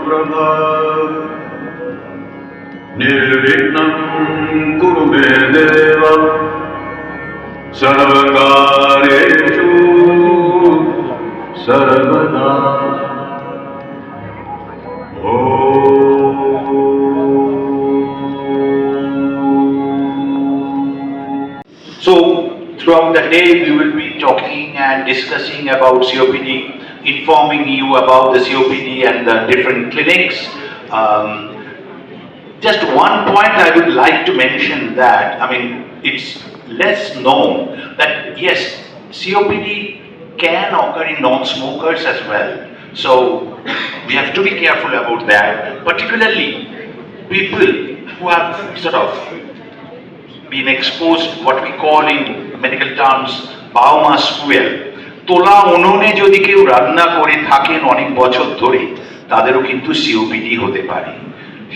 प्रभा निर्विघ्नं कुरु मे देव सर्वकार्येषु सर्वदा। So throughout the day we will be talking and discussing about COPD, informing you about the COPD and the different clinics. Just one point I would like to mention that, it's less known that yes, COPD can occur in non-smokers as well. So we have to be careful about that, particularly people who have sort of been exposed, what we call in medical terms, biomass fuel. তোলা উনুনে যদি কেউ রান্না করে থাকেন অনেক বছর ধরে, তাদেরও কিন্তু সিওপিডি হতে পারে।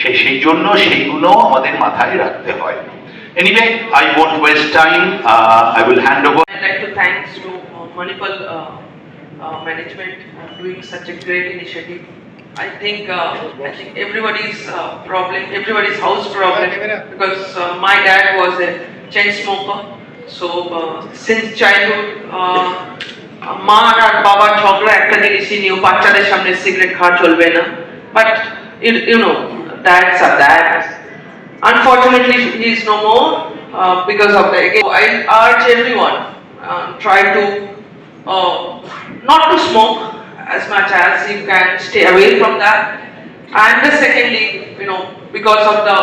সেই জন্য সেইগুলো আমাদের মাথায় রাখতে হয়। Anyway, I won't waste time. I will hand over. I'd like to thanks to Manipal management doing such a great initiative. I think everybody's problem, everybody's house problem, because my dad was a chain smoker. So since childhood, মা আর বাবার ঝগড়া একটা জিনিসই নিয়ে বাচ্চাদের সামনে cigarette খাওয়া চলবে না। But you know, dads are dads. Unfortunately, he is no more because of that. I urge everyone try to not to smoke as much as you can, stay away from that. And secondly, because of the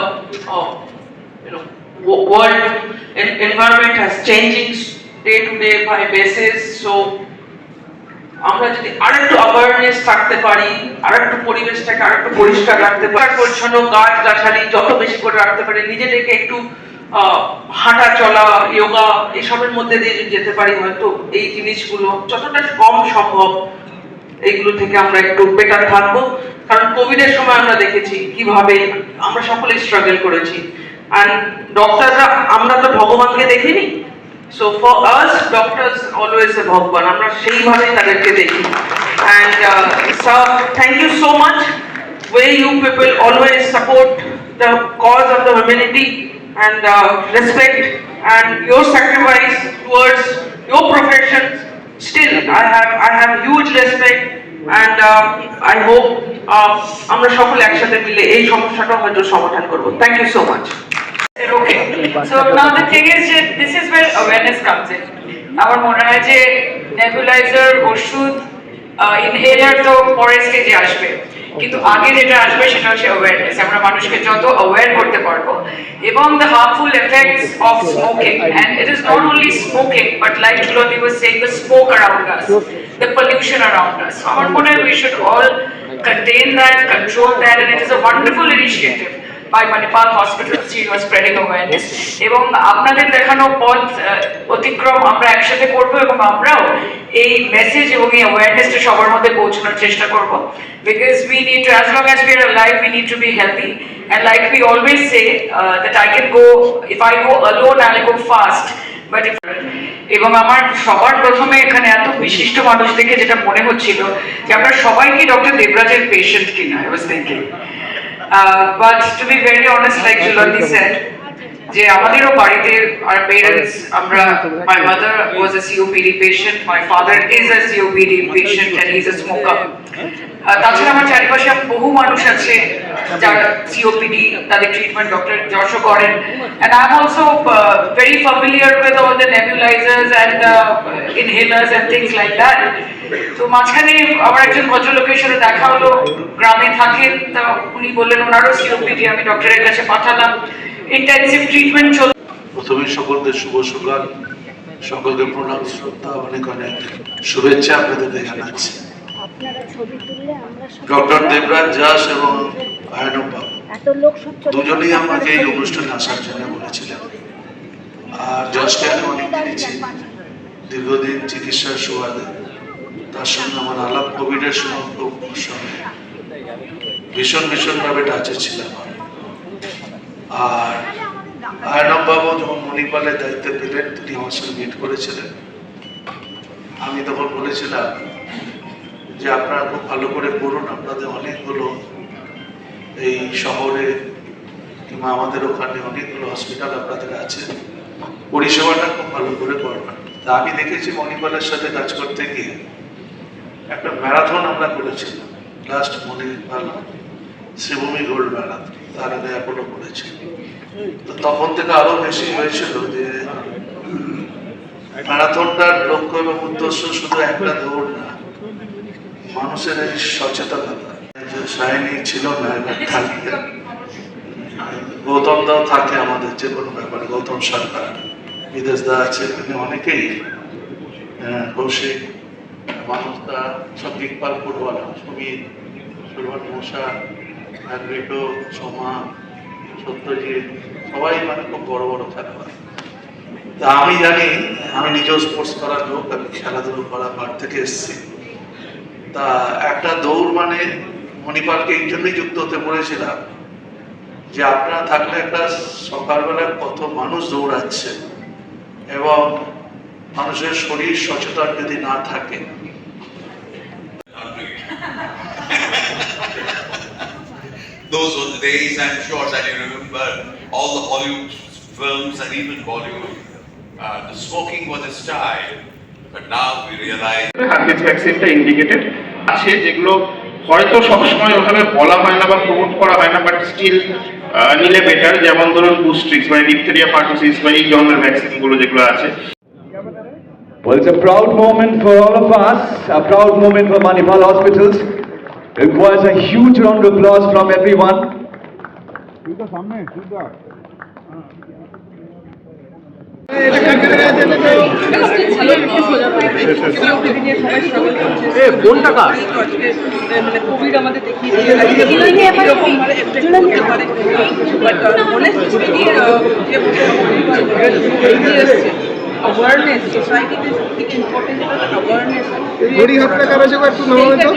world environment has changing day to day by basis, so আমরা যদি আরেকটু awareness থাকতে পারি, আরেকটু পরিবেশটাকে আরেকটু পরিষ্কার রাখতে পারি, পরিচ্ছন্ন গাছ গাছালি যত বেশি করে রাখতে পারি, নিজেদেরকে একটু হাঁটা চলা যোগা এসবের মধ্যে দিয়ে যেতে পারি, হয়তো এই জিনিসগুলো যতটা কম সম্ভব এইগুলো থেকে আমরা একটু বেটার থাকবো। কারণ কোভিডের সময় আমরা দেখেছি কিভাবে আমরা সকলে স্ট্রাগল করেছি। অ্যান্ড ডক্টররা, আমরা তো ভগবানকে দেখিনি, so for us doctors always a bhagwan, আমরা সেইভাবে তাদেরকে দেখি। And sir, thank you so much where you people always support the cause of the humanity and respect and your sacrifice towards your profession. Still I have huge respect and I hope আমরা সকলে একসাথে মিলে এই সমস্যাটা হয়তো সমাধান করব। Thank you so much. Okay, so now the thing is that this is where awareness comes in. আমার মনে হয় যে নেবুলাইজার, ওষুধ, ইনহেলার তো পরের স্টেজে আসবে, কিন্তু আগে যেটা আসবে সেটা হচ্ছে অ্যাওয়ারনেস। আমরা মানুষকে যত অ্যাওয়্যার করতে পারবো এবং the harmful effects of smoking, and it is not only smoking but like Julani was saying, the smoke around us, the pollution around us. আমার মনে হয় we should all contain that, control that, and it is a wonderful initiative by Manipal Hospital. She was spreading awareness এবং আপনাদের দেখানো পথ অতিক্রম আমরা একসাথে করব এবং আমরাও এই মেসেজ এবং এই অ্যাওয়ারনেসটা সবার মধ্যে পৌঁছানোর চেষ্টা করব, because we need to, as long as we are alive, we need to be healthy. And like we always say that I can go, if I go alone I'll go fast, but if এবং আমার সবার প্রথমে এখানে এত বিশিষ্ট মানুষ দেখে যেটা মনে হচ্ছিল যে আমরা সবাই কি ডক্টর দেবরাজের পেশেন্ট কিনা, I was thinking. But to be very honest, like Julani said, যে আমাদেরও বাড়িতে our parents, my mother was a COPD patient, my father is a COPD patient and he's a smoker. তাছাড়া আমার চারিপাশে বহু মানুষ আছে যারা COPD, তাদের ট্রিটমেন্ট ডক্টর যশো করেন, and I'm also very familiar with all the nebulizers and inhalers and things like that. তো মাঝখানে আমার একজন ভদ্রলোকের সাথে দেখা হলো, গ্রামে থাকেন, তা উনি বললেন ওনারও COPD, আমি ডক্টরের কাছে পাঠালাম, ইন্টেনসিভ ট্রিটমেন্ট চল। প্রথমে সকলকে শুভ সকাল, সকলকে প্রণাম, শ্রদ্ধা, অনেক অনেক শুভেচ্ছা আপনাদের জানাচ্ছি। ডক্টর দেবরাজ দাস এবং আয়নব বাবু দুজনেই আমাকে এই অনুষ্ঠানে আসার জন্য বলেছিলেন। আর জজকে আমি অনেক দেখেছি, দীর্ঘদিন চিকিৎসার সুবাদে তার সঙ্গে আমার আলাপ কোভিডের সময় ভীষণভাবে টাচে ছিলাম। আর আয়নব বাবু যখন মণিপালের দায়িত্ব পেলেন তিনি আমার সঙ্গে মিট করেছিলেন। আমি তখন বলেছিলাম যে আপনারা খুব ভালো করে পড়ুন, আপনাদের অনেকগুলো এই শহরে কিংবা আমাদের ওখানে অনেকগুলো হসপিটাল আপনাদের আছে, পরিষেবাটা খুব ভালো করে করবেন। তা আমি দেখেছি মণিপালের সাথে কাজ করতে গিয়ে একটা ম্যারাথন আমরা করেছিলাম last Manipal Sreebhumi gold marathon, তার আগে অ্যাপোলো করেছি। তো তখন থেকে আরো বেশি হয়েছিল যে ম্যারাথনটার লক্ষ্য এবং উদ্দেশ্য শুধু একটা দৌড় না, মানুষের এই সচেতনতা। সায়নী ছিল না, এবার থাকি গৌতম দাও থাকে আমাদের যে কোনো ব্যাপারে, গৌতম সরকার, বিদেশ দা আছে, এখানে অনেকেই, কৌশিক, মানুষদা, সব দিকপাল ফুটবলার, সুমিত, সুরভান মশা, অ্যাগ্রিটো, সোমা, সত্যজিৎ, সবাই মানে খুব বড় বড় খেলোয়াড়। তা আমি জানি, আমি নিজেও স্পোর্টস করার লোক, আমি খেলাধুলো করা মাঠ থেকে এসেছি। তা একটা দৌড় মানে মণিপালকে এই জন্যই যুক্ত হতে পড়েছিলাম যে আপনারা থাকলে একটা সকালবেলা কত মানুষ দৌড়াচ্ছে, এবং মানুষের শরীর সচেতন যদি না থাকে, Those were the days, I'm sure that you remember all the Hollywood films and even Bollywood. The smoking was a style, but now we realize herpes ভ্যাকসিনটা ইন্ডিকেটেড আছে, যেগুলো হয়তো সবসময় ওখানে বলা হয় না বা প্রমোট করা হয় না, বাট স্টিল নিলে বেটার। যেমন ধরুন বুস্ট্রিক্স মানে ডিপথেরিয়া পার্টোসিস বা এই ধরনের ভ্যাকসিনগুলো যেগুলো আছে। Well, it's a proud moment for all of us, a proud moment for Manipal Hospitals. It requires a huge round of applause from everyone. Covid আমাদের দেখিয়ে এরকম ভাবে এফেক্ট করতে পারে, বাট অনেস্টলি যে এসছে awareness, সোসাইটিতে সবথেকে ইম্পর্টেন্ট হলো অ্যাওয়ারনেস। এই হাতটা কারো সঙ্গে একটু নামাবে তো,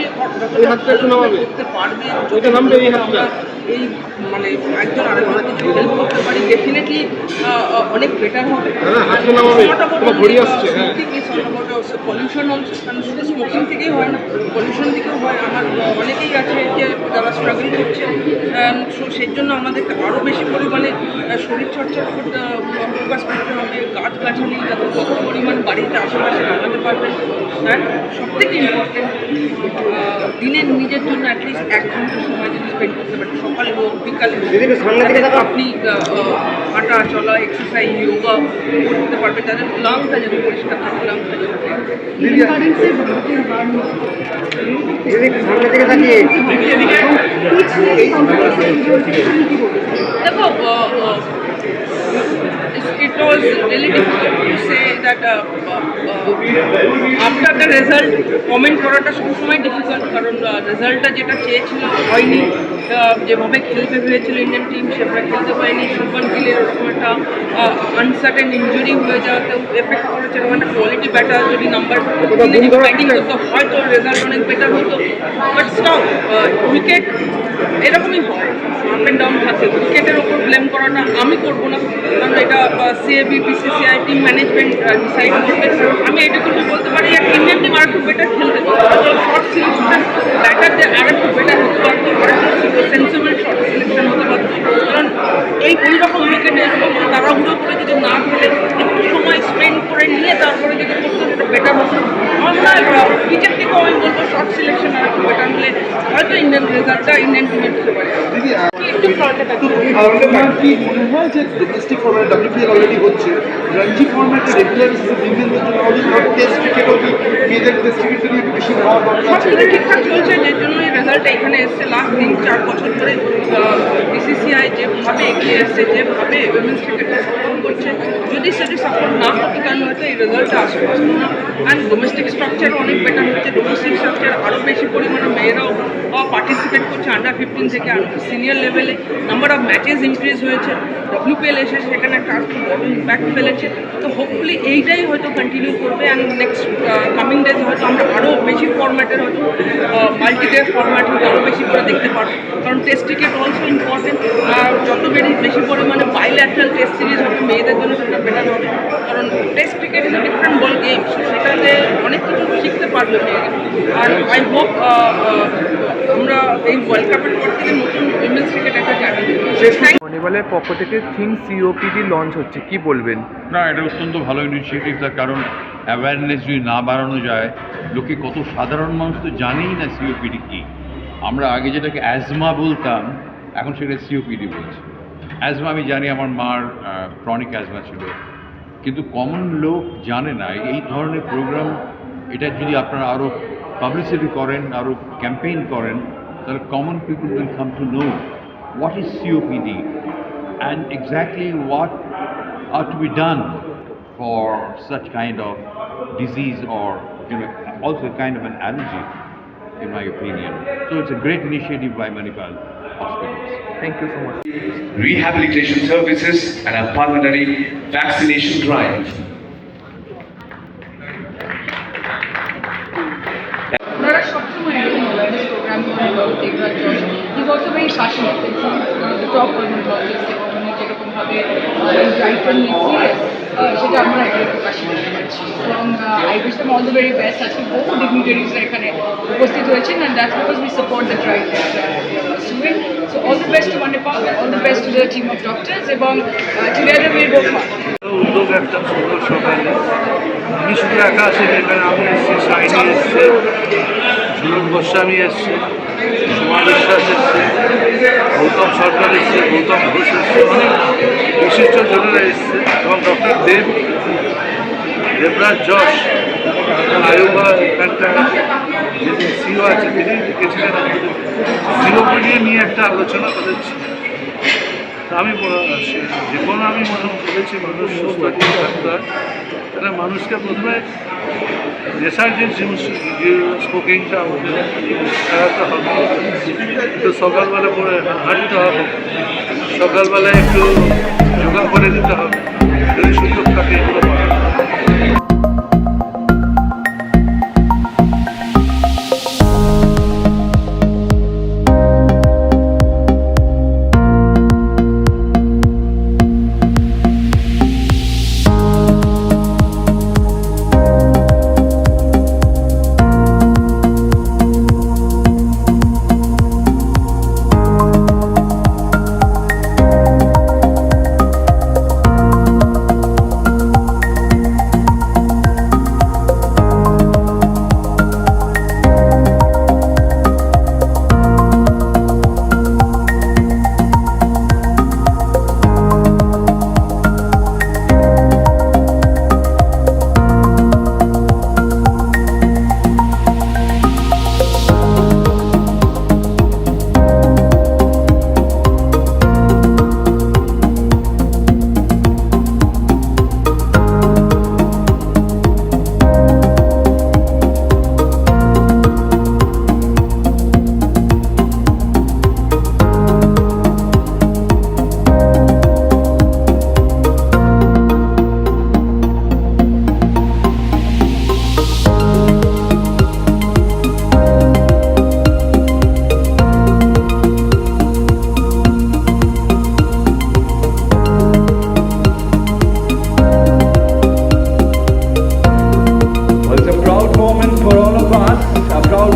এই হাতটা একটু নামাবে, করতে পারবে, ওইটা নামবে এই হাতটা। এই মানে একজন আরেকজনকে যদি হেল্প করতে পারি ডেফিনেটলি অনেক বেটার হবে। হ্যাঁ, হাতটা নামাবে, তোমার ঘড়ি আসছে। হ্যাঁ, পলিউশন অলসো, কারণ শুধু স্মোকিং থেকেই হয় না, পলিউশন থেকেও হয়। আমার অনেকেই আছে যে যারা স্ট্রাগল করছে, সো সেই জন্য আমাদেরকে আরও বেশি পরিমাণে শরীরচর্চার উপর ফোকাস করতে হবে। গাছগাছালি যাতে কত পরিমাণ বাড়িতে আশেপাশে লাগাতে পারবেন, অ্যান্ড সবথেকে ইম্পর্টেন্ট দিনের নিজের জন্য অ্যাটলিস্ট 1 ঘন্টা সময় যদি স্পেন্ড করতে পারেন, সকালে হোক বিকালে হোক, আপনি হাঁটা চলা এক্সারসাইজ যোগা করতে পারবেন, তাদের লাংটা যেন পরিষ্কার থাকে, লাংটা যেন দেখো it was really difficult to say that after the result comment করাটা সবসময় ডিফিকাল্ট, কারণ রেজাল্টটা যেটা চেয়েছিল হয়নি, যেভাবে খেলতে হয়েছিল ইন্ডিয়ান টিম সেভাবে খেলতে পারেনি। শুভমান গিলের ওরকম একটা আনসার্টেন ইঞ্জুরি হয়ে যাওয়াতেও এফেক্ট করেছে। এরকম একটা কোয়ালিটি ব্যাটার যদি নাম্বার ব্যাটিং করতো হয়তো রেজাল্ট অনেক বেটার হতো, বাট স্টপ উইকেট এরকমই হয়, আপ অ্যান্ড ডাউন থাকে। উইকেটের ওপর ব্লেম করাটা আমি করবো না, কারণ এটা CAB BCCI team management decide করবে। আমি এটুকু বলতে পারি যে ইন্ডিয়ান টিম আরেকটু বেটার খেলতে পারতো, শর্ট সিলেকশন ব্যাটারদের আরেকটু বেটার হতে পারতো, আরেকটু সেন্সিবল শর্ট সিলেকশন হতে পারতো। কারণ এই রকম উইকেটে তাড়াহুড়ো করে যদি না খেলে একটু সময় স্পেন্ড করে নিয়ে তারপরে যদি করতো সেটা বেটার হতো। আমার পিচের থেকেও আমি বলবো শর্ট সিলেকশন আরেকটু বেটার হলে হয়তো ইন্ডিয়ান রেজাল্টটা ইন্ডিয়ান টিমের হতে পারে। আপনার কি মনে হয় যে ডোমেস্টিক ফরম্যাট WPL অলরেডি হচ্ছে, রঞ্জি ফরম্যাটে রেগুলার ইন্ডিয়ানদের জন্য টেস্ট ক্রিকেটও কি মেয়েদের টেস্ট ক্রিকেট নিয়ে বেশি হওয়া দরকার আছে? সবকিছু ঠিকঠাক চলছে, যে জন্য এই রেজাল্টটা এখানে এসছে। লাস্ট 3-4 বছর ধরে বিসিসিআই যেভাবে এগিয়ে এসছে, যেভাবে উইমেন্স ক্রিকেটকে সাপোর্ট করছে, যদি সেটি সাপোর্ট না হতো তাহলে হয়তো এই রেজাল্টটা আসতে পারতো না। অ্যান্ড ডোমেস্টিক স্ট্রাকচারও অনেক বেটার হচ্ছে। ডোমেস্টিক স্ট্রাকচার আরও বেশি পরিমাণে মেয়েরাও পার্টিসিপেট করছে, আন্ডার 15 থেকে সিনিয়র লেভেলে নাম্বার অফ ম্যাচেস ইনক্রিজ হয়েছে। WPL এসে সেখানে একটা বড় ইম্প্যাক্ট ফেলেছে। তো হোপফুলি এইটাই হয়তো কন্টিনিউ করবে, অ্যান্ড নেক্সট কামিং ডেজ হয়তো আমরা আরও বেশি ফরম্যাটের হয়তো মাল্টিডে ফরম্যাট হয়তো আরও বেশি করে দেখতে পারবো। কারণ টেস্ট ক্রিকেট অলসো ইম্পর্টেন্ট, আর যত বেশি পরিমাণে বাইল্যাটারাল টেস্ট সিরিজ হবে মেয়েদের জন্য সেটা বেটার হবে। কারণ test cricket is a different football game, সেটাতে অনেক কিছু শিখতে পারবে মেয়েরা। আর আই হোপ আমরা এই ওয়ার্ল্ড কাপের পর থেকে নতুন উইমেন্স ক্রিকেট একটা জানি। মনিপালের পক্ষ থেকে থিঙ্ক সিওপিডি লঞ্চ হচ্ছে, কি বলবেন? না, এটা অত্যন্ত ভালো ইনিশিয়েটিভ, তার কারণ অ্যাওয়ারনেস যদি না বাড়ানো যায়, লোকে কত সাধারণ মানুষ তো জানেই না সিওপিডি কী। আমরা আগে যেটাকে অ্যাজমা বলতাম, এখন সেটা সিওপিডি বলছি। অ্যাজমা আমি জানি, আমার মার ক্রনিক অ্যাজমা ছিল, কিন্তু কমন লোক জানে না। এই ধরনের প্রোগ্রাম, এটা যদি আপনারা আরও পাবলিসিটি করেন, আরও ক্যাম্পেইন করেন, তাহলে common people will come to know what is COPD and exactly what are to be done for such kind of disease, or also kind of an allergy, in my opinion. So it's a great initiative by Manipal Hospitals. Thank you so much. Rehabilitation services and a pulmonary vaccination drive. ওনারা সবসময় এরকম awareness program করেন। Debraj Jash is also very passionate, top pulmonologist, এবং উনি যেরকমভাবে দায়িত্ব নিয়ে serious, সেটা আমরা এখানে প্রকাশ করতে পারছি। এবং I wish them all the very best. আজকে বহু ডিগনিটারিজরা এখানে উপস্থিত হয়েছেন, and that's because we support the drive student. So all the best to Manipal, all the best to the team of doctors, এবং টুগেদার উইল গো ফার। উদ্যোগ একটা সুন্দর সকালে আমি শুধু একা আসেনি, এখানে আমি এসেছি, সাইনি এসছে, ঝুলন গোস্বামী এসছে, সুমা বিশ্বাস এসছে, গৌতম সরকার এসছে, গৌতম ঘোষ এসছে, অনেক বিশিষ্ট জনেরা এসছে, এবং ডক্টর দেবরাজ যশ, আয়ুবা এখানটা যিনি সিও আছে, তিনি লিখেছিলেন সিওপিডি নিয়ে একটা আলোচনা করেছি। আমি যে কোনো আমি মনে করেছি মানুষ সুস্থ থাকতে হয়, তাহলে মানুষকে প্রথমে নেশার যে স্মোকিংটা এড়াতে হবে, একটু সকালবেলা করে হাঁটতে হবে, সকালবেলায় একটু যোগা করে দিতে হবে, যদি সুযোগ থাকে এগুলো পাওয়া যায়।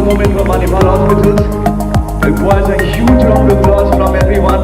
Moment for Manipal Hospitals requires a huge round of applause from everyone.